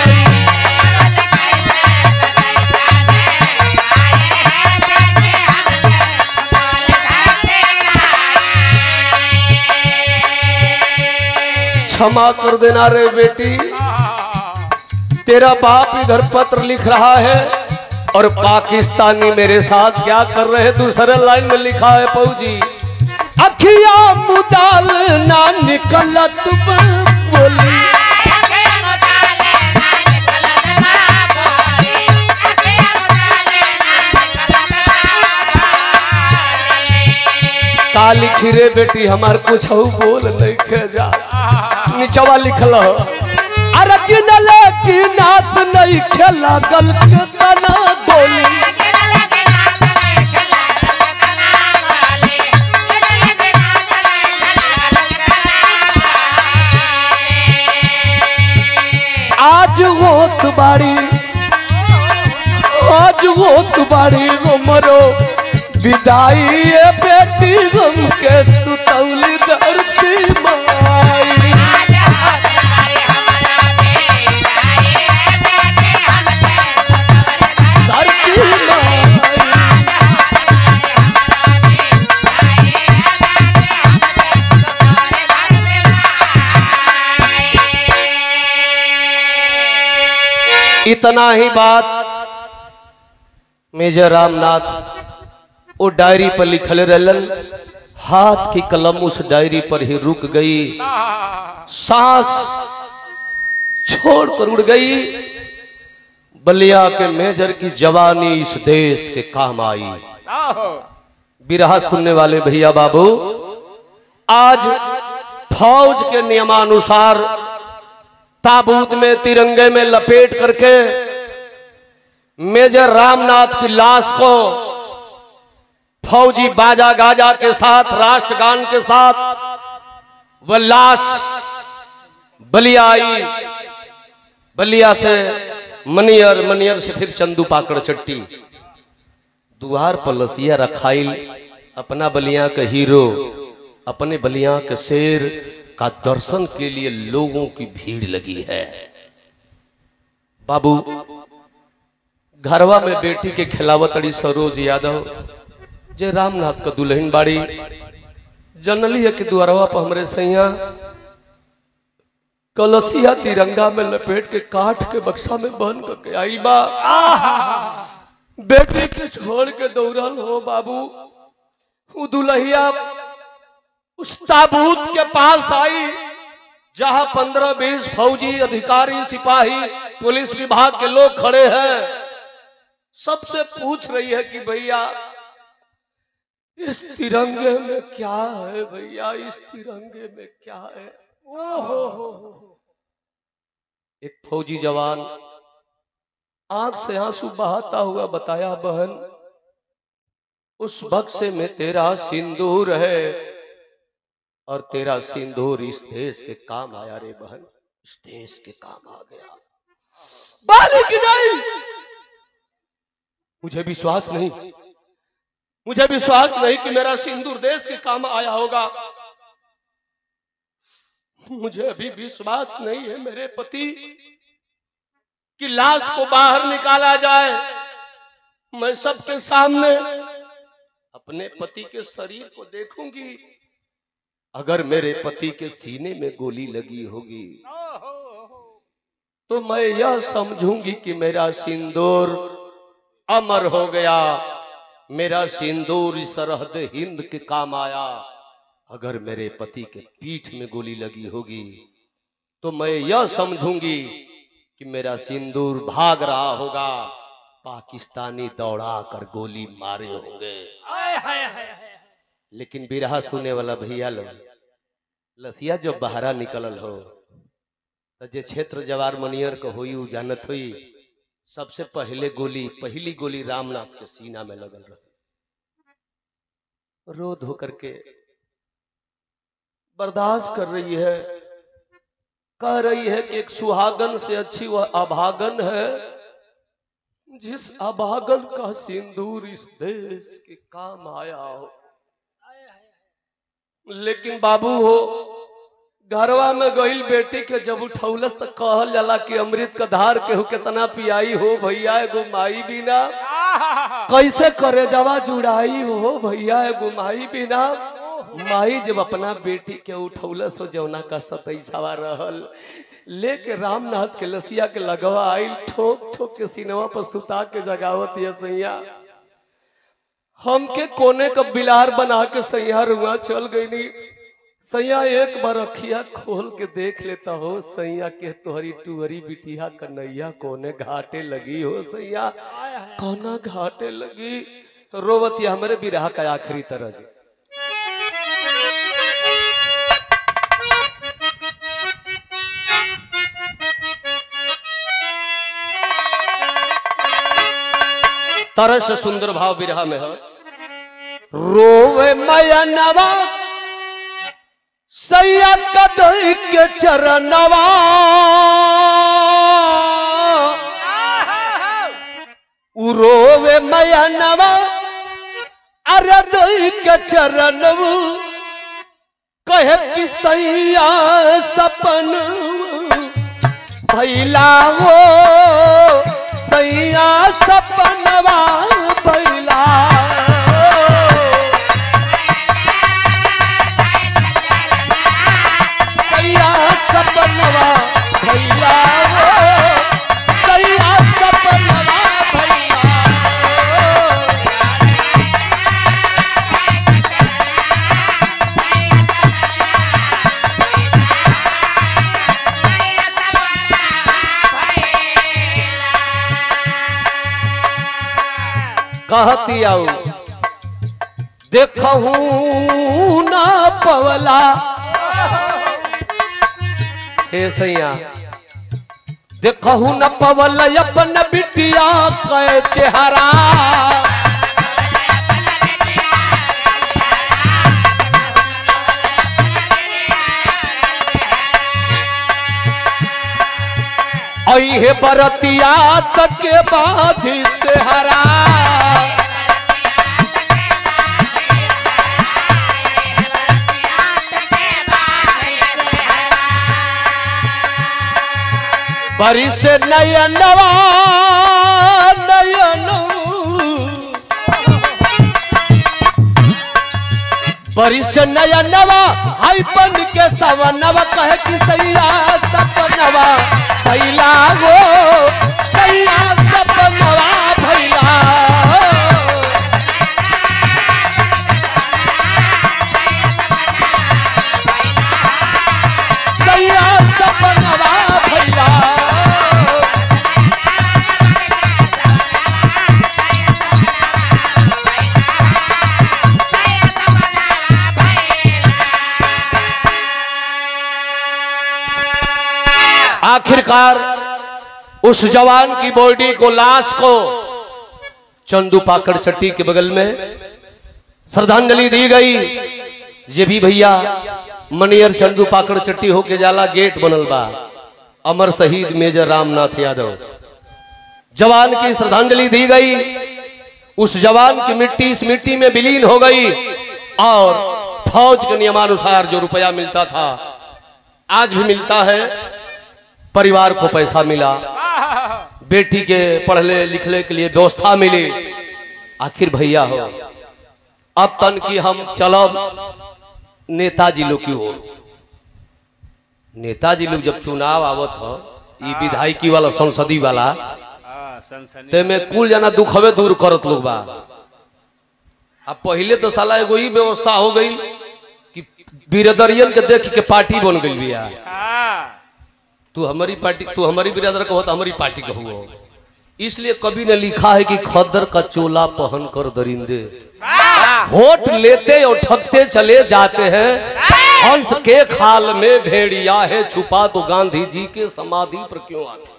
क्षमा कर देना रे बेटी, तेरा बाप इधर पत्र लिख रहा है और पाकिस्तानी मेरे साथ क्या कर रहे हैं। दूसरे लाइन में लिखा है फौजी अखिया मुदाल ना निकलत बोली, का लिखी रे बेटी हमार कुछ बोल नहीं खे जा। नीचवा लिखल अरे किनले की नात नहीं खेला गल के तना बोली, आज होत बारी, आज होत बारी मरो विदाई ये बेटी गम के सुतौली धरती माई। इतना ही बात मेजर रामनाथ वो डायरी पर लिखल रहलन, हाथ की कलम उस डायरी पर ही रुक गई, सांस छोड़कर उड़ गई। बलिया के मेजर की जवानी इस देश के काम आई। बिरहा सुनने वाले भैया बाबू, आज फौज के नियमानुसार ताबूत में तिरंगे में लपेट करके मेजर रामनाथ की लाश को फौजी बाजा गाजा के साथ, राष्ट्रगान के साथ वह लाश बलिया आई। बलिया से मनियर, मनियर से फिर चंदू पाकड़ चट्टी, दुआर पर लसिया रखाइल। अपना बलिया का हीरो, अपने बलिया के शेर का दर्शन के लिए लोगों की भीड़ लगी है। बाबू घरवा में बेटी के खिलावत अड़ी सरोज यादव, जे रामनाथ का दुल्हन बाड़ी जनली है कि द्वारवा पर हमरे सैया कलसिया तिरंगा में लपेट के काठ के बक्सा में बंद करके आई बा। बेटी के छोड़ के दौड़ल हो बाबू। वो दुल्हिया उस ताबूत के पास आई जहां 15-20 फौजी अधिकारी सिपाही पुलिस विभाग के लोग खड़े हैं। सबसे पूछ रही है कि भैया इस तिरंगे में क्या है, भैया इस तिरंगे में क्या है। एक फौजी जवान आंख से आंसू बहाता हुआ बताया, बहन उस बक्से में तेरा सिंदूर है और तेरा सिंदूर इस देश के काम आया रे बहन, इस देश के काम आ गया। बालिक नहीं, मुझे विश्वास नहीं, मुझे विश्वास नहीं कि मेरा सिंदूर देश के काम आया होगा। मुझे अभी विश्वास नहीं है मेरे पति की लाश को बाहर निकाला जाए, मैं सबके सामने अपने पति के शरीर को देखूंगी। अगर मेरे पति के सीने में गोली लगी होगी तो मैं यह समझूंगी कि मेरा सिंदूर अमर हो गया, मेरा सिंदूर इस सरहद हिंद के काम आया। अगर मेरे पति के पीठ में गोली लगी होगी तो मैं यह समझूंगी कि मेरा सिंदूर भाग रहा होगा, पाकिस्तानी दौड़ा कर गोली मारे होंगे। लेकिन बिरहा सुने वाला भैया लोग, लसिया जब बहरा निकलल हो तो जे क्षेत्र जवार मनियर को हुई उ जानत हुई। सबसे पहली गोली रामनाथ के सीना में लगल रही। रो धो करके बर्दाश्त कर रही है, कह रही है कि एक सुहागन से अच्छी वह अभागन है, जिस अभागन का सिंदूर इस देश के काम आया हो। लेकिन बाबू हो घरवा में गईल बेटी के जब उठौलस तो कहल जाला कि अमृत का धार केहू कितना पियाई हो भैया, एगो माई बिना कैसे करे जवा जुड़ाई हो भैया, एगो माई बिना। माई जब अपना बेटी के उठौलस हो जौना का सतैसावा रहल लेके रामनाथ के लसिया के लगवा आई, ठोक ठोक के सीनवा पर सुता के जगावत ये सैया। हमके कोने का बिलार बना के सैया रुआ चल गई नी। सैया एक बार अखिया खोल के देख लेता हो सैया के तोहरी टुहरी बिटिया कन्हैया कोने घाटे लगी हो सैया, कोना घाटे लगी। रोवतिया हमारे बिरहा का आखिरी तरह जी। तरह से सुंदर भाव बिरहा में है। रोवे मैया नवा सैया कदई के चरणवा, रोवे मैया नवा अरे दई के चरणव, कहे कि सैया सपन भैला हो, सैया सपनवा भैला। सैया सपनवा भैला हो, सैया सपनवा भैला। कहती आओ देखहू ना पवला, हे सैया देखहू न पवल अपन बिटिया के चेहरा, हे बरतिया तक के बाधी से हरा, बरी से नयनवा नयन परिस नया नवा हाई बन के सवनवा कहे कि सैया सपनवा भैला गो सैया सपनवा भैला सैया सपनवा भैला आखिरकार उस जवान की बॉडी को, लाश को चंदू पाकड़ चट्टी के बगल में श्रद्धांजलि दी गई। ये भी भैया मनियर चंदू पाकड़ चट्टी होके जाला गेट बनल बा, अमर शहीद मेजर रामनाथ यादव। जवान की श्रद्धांजलि दी गई। उस जवान की मिट्टी इस मिट्टी में विलीन हो गई और फौज के नियमानुसार जो रुपया मिलता था आज भी मिलता है। परिवार को पैसा मिला, बेटी के पढ़ने लिखने के लिए व्यवस्था मिली। आखिर भैया हो अब तन की हम चलब नेताजी लोग की ओर। नेताजी लोग जब चुनाव आवत हो ये विधायकी वाला संसदीय वाला ते में कुल जना दुखवे दूर करत लोग बा। अब पहले तो साला एगो ही व्यवस्था हो गई कि बिरादरियन के देख के पार्टी बन गई बिया। तू हमारी पार्टी, तू हमारी बिरादर का हो तो हमारी पार्टी का हुआ। इसलिए कभी ने लिखा है कि खद्दर का चोला पहन कर दरिंदे वोट लेते और ठगते चले जाते हैं। हंस के खाल में भेड़िया है छुपा तो गांधी जी के समाधि पर क्यों आते।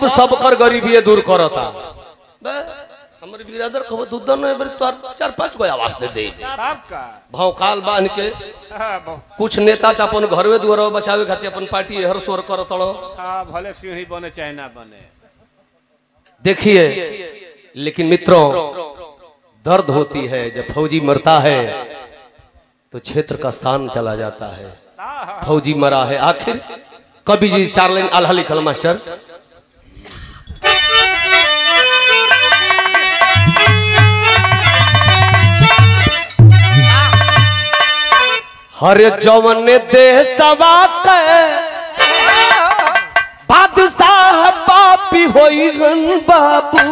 सब कर गरीबी दूर करता। हमारे बिरादर को दूधन चार पांच को आवाज दे दे भौकाल बांध के। कुछ नेता तो अपन घर में दुआर बचावे खातिर अपन पार्टी हर स्वर कर भले सीढ़ी बने चाहे ना बने। देखिए लेकिन मित्रों दर्द होती है जब फौजी मरता है तो क्षेत्र का शान चला जाता है। फौजी मरा है। आखिर कवि जी 4 लाइन आल्हा लिखल मास्टर। हरे जवन देशवा के बादशाह पापी होई गन बाबू।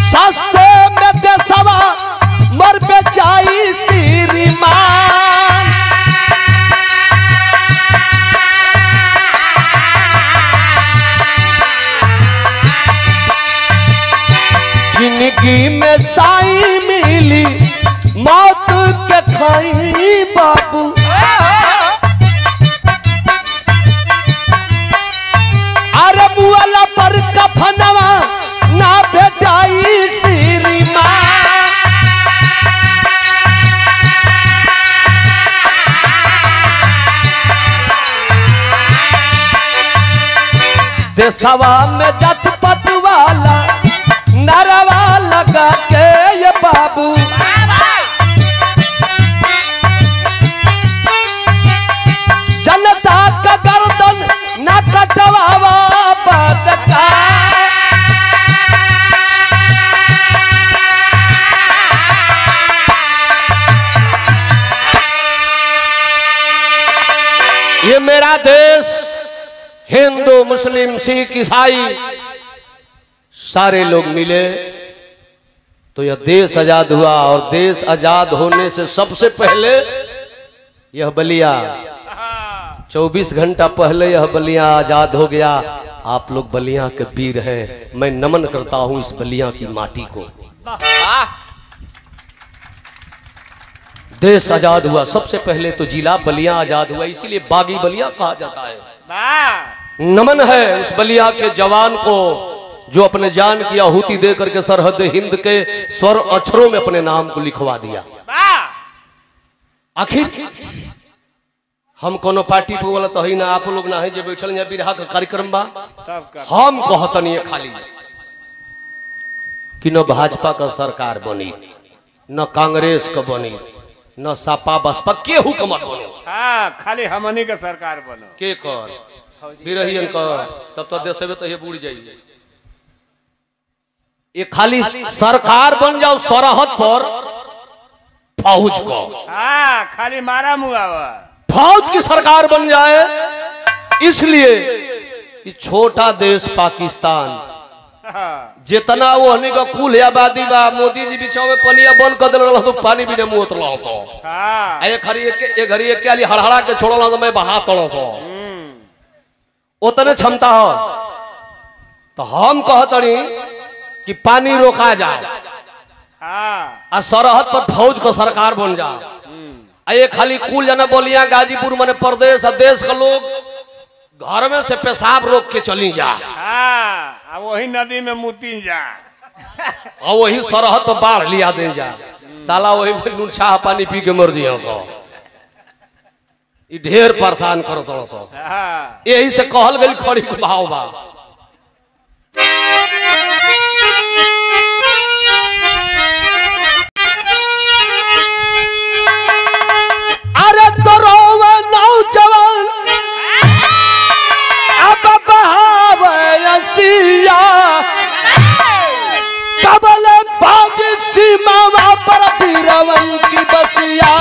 सस्ते में देशवा मर बेचाई श्रीमान। जिंदगी में साई मिली मौत के खाई बाबू। अरे बुआला पर कफनवा ना भेटाई श्रीमान। देशवा में जात पात वाला नरवा लगा के ये बाबू। जनता का गर्दन न कटवावा बदका। ये मेरा देश हिंदू मुस्लिम सिख ईसाई सारे लोग मिले तो यह देश आजाद हुआ। और देश आजाद होने से सबसे पहले यह बलिया 24 घंटा पहले यह बलिया आजाद हो गया। आप लोग बलिया के वीर हैं। मैं नमन करता हूं इस बलिया की माटी को। देश आजाद हुआ सबसे पहले तो जिला बलिया आजाद हुआ, इसीलिए बागी बलिया कहा जाता है। नमन है उस बलिया के जवान को जो अपने जान की आहुति दे करके सरहद हिंद के स्वर अक्षरों में अपने नाम को लिखवा दिया। आखिर हम कोनो पार्टी पे वाला तो ही ना, आप लोग ना है जो बैठल यहाँ बिरहा का कार्यक्रम बा। हम कहतनी खाली कि न भाजपा का सरकार बनी, न कांग्रेस का बनी, न सपा बसपा केहू का मत बनो। हाँ, खाली हमनी का सरकार बनो। के कर बिरहियन कर तब तो देश में तो ये बुड़ जाइए। ये खाली सरकार बन जाओ सरहद पर फौज को, हाँ खाली मारा मुआवा फौज की सरकार बन जाए, इसलिए कि छोटा देश पाकिस्तान हाँ जितना वो हनी का कुल आबादी बा, मोदी जी बिछाव में पनिया बंद कर दिल तो पानी भी मुँह उतरल तो हाँ एक घड़ी एक हड़हड़ा के छोड़ल तो मैं बहा तड़ तो उतने क्षमता हो। तो हम कहतनी कि पानी रोका जाए हाँ आ सरहद पर फौज को सरकार बन जाए। ये खाली कुल जना बोलिया गाजीपुर मने प्रदेश और देश का लोग घर में से पेशाब रोक के चली जा, हाँ अब वही नदी में मुतीन जा और वही सरहद पर बाढ़ लिया दे जा, साला वही में नून चाह पानी पी के मर दिया सो। ढेर परेशान करो तो सो, हाँ यही से कहल गई खड़ी के भाव बा। अरे तो रोवे नौजवान अब बहावे सिया, तबल बाज सीमा पर बीरवन की बसिया।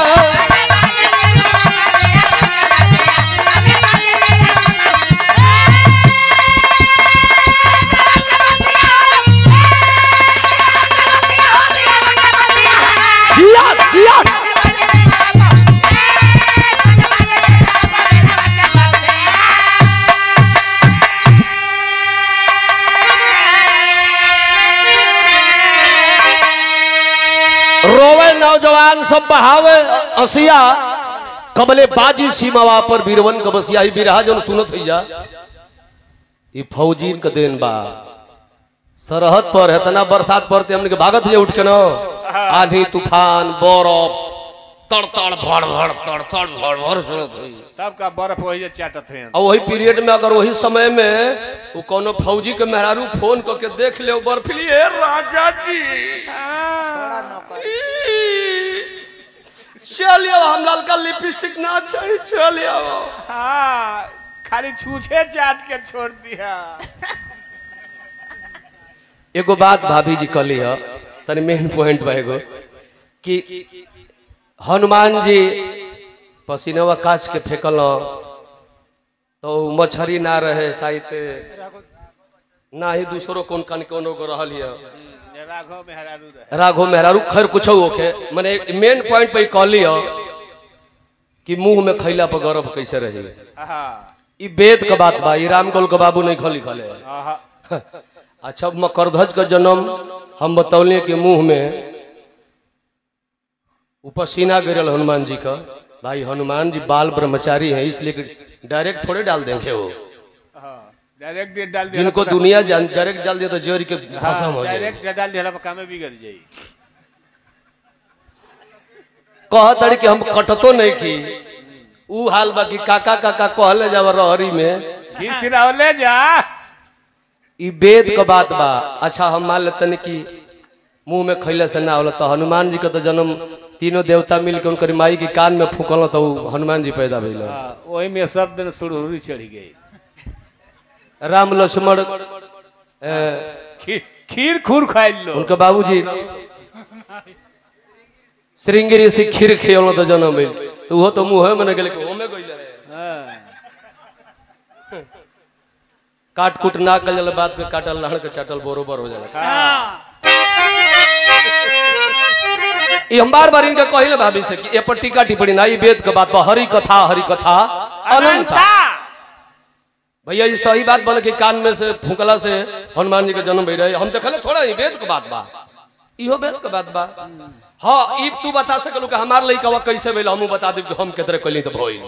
रोवे नौजवान सब बहावे असिया, कबले बाजी सीमावा पर बीरवन का बसिया। ही बिरहा जन सुनत है जा, ये फौजीन का देन बा। सरहद पर इतना बरसात पड़ते हमने के भागत है उठ के न, आंधी तूफान बर्फ तड़तड़ भड़ तड़तड़ भड़ सुनत हुई, तब का बर्फ वही चाटत है। और वही पीरियड में अगर वही समय में वो कोनो फौजी के मेहरारू फोन करके देख ले बर्फीली, ए राजा जी चलिए हम ललका लिपस्टिक ना चाहिए, चलिए हाँ खाली छूछे चाट के छोड़ दिया। एगो बात भाभी जी कहली है, तनी मेन पॉइंट बा एगो कि हनुमान जी पसीनवा काच के फेंकल तो मछरी ना रहे साहित ना ही दूसरो कौन कन कोनो को रहल है राघव मेहरारू खैर कुछ होके मैंने मेन पॉइंट पे कहली है कि मुंह में खैला पर गर्व कैसे रही। ई वेद का बात बा, ई रामकोल का बाबू नहीं खली खले। अच्छा मकरध्वज का जन्म हम बतौलिए कि मुंह में पसीना गिरल हनुमान जी का। भाई हनुमान जी बाल ब्रह्मचारी हैं, इसलिए डायरेक्ट थोड़े डाल देंगे वो, डायरेक्ट डाल दिया जिनको दुनिया डायरेक्ट डाल दिया तो जोर के भाषा हो जाए, डायरेक्ट डाल दिया काम में बिगड़ जाई। कहतड़ी कि हम कटतो नहीं की, ऊ हाल बा कि काका काका कहले जाव रहरी में घिस रहले जा, ई वेद का बात बा। अच्छा हम मान लेते कि मुंह में खैले से ना होला, तो हनुमान जी का तो जन्म तीनों देवता मिलकर उनकर माई के कान में फूकल तो हनुमान जी पैदा भइल। वही में सब दिन सुरहुरी चढ़ी गई। राम लक्ष्मण खीर खूर खाइल लो, उनके बाबूजी श्रृंगेरी से खीर खेल तो जन्म भइल, तो वो तो मुंह में गेल ओमे गइल रहे। काट कुट ना कल जल बात के काटल लहड़ के चाटल बरोबर हो जाला। ये हम बार बार इनका कहिले भाभी से कि ये पर टीका टिप्पणी ना, ये वेद के बात बा। हरि कथा अनंता। भैया ये सही बात बोले कि कान में से फूकला से हनुमान जी का जन्म भई रहे, हम देखले थोड़ा ही वेद के बात बा, इहो वेद के बात बा। हाँ ई तू बता सकलू कि हमार लइका कैसे भइल, हमहू बता देब कि हम केतरे कइली तो भइल।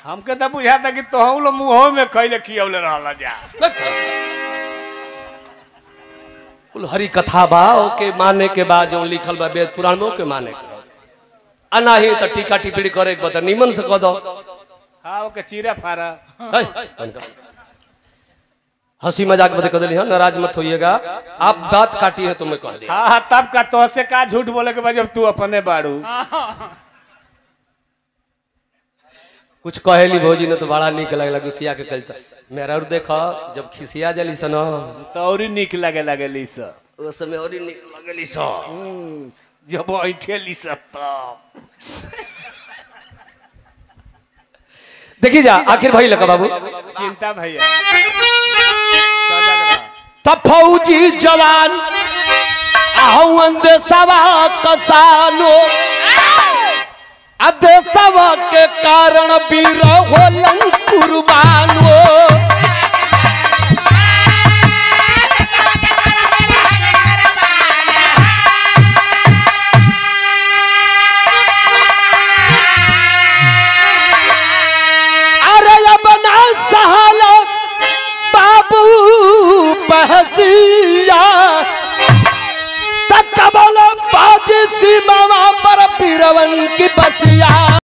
हमके तो बुझा था कि तोहू लो मुंह में खइले खियौले रहला जा। कुल हरि कथा बा ओके माने के बाद जो लिखल बा वेद पुराण में ओके माने के अना ही तो टीका टिप्पणी करे के बता निमन से कह दो। हाँ ओके चीरा फारा हंसी मजाक मत कर दिली, नाराज मत होइएगा, आप बात काटी है तो मैं कह दिया। हाँ तब का तो से का झूठ बोले के बाद जब तू अपने बाड़ू। कुछ कहेली भौजी ने तो बड़ा निक लगला गुस्सिया के कल मेरा देखो जब खिसिया जली सन तो और निक लगे लगेली सब। उस समय और ही निक लगली सो जब ऐठेली सब देखी जा आखिर भाई लगा बाबू चिंता भैया सजग रह। तब फौजी जवान देशवा कसानो देशवा के कारण वीर होलन कुर्बानो अरे बना सहल बाबू बहसिया तक कबल बाजी सीमा पर पीरवन की बसिया।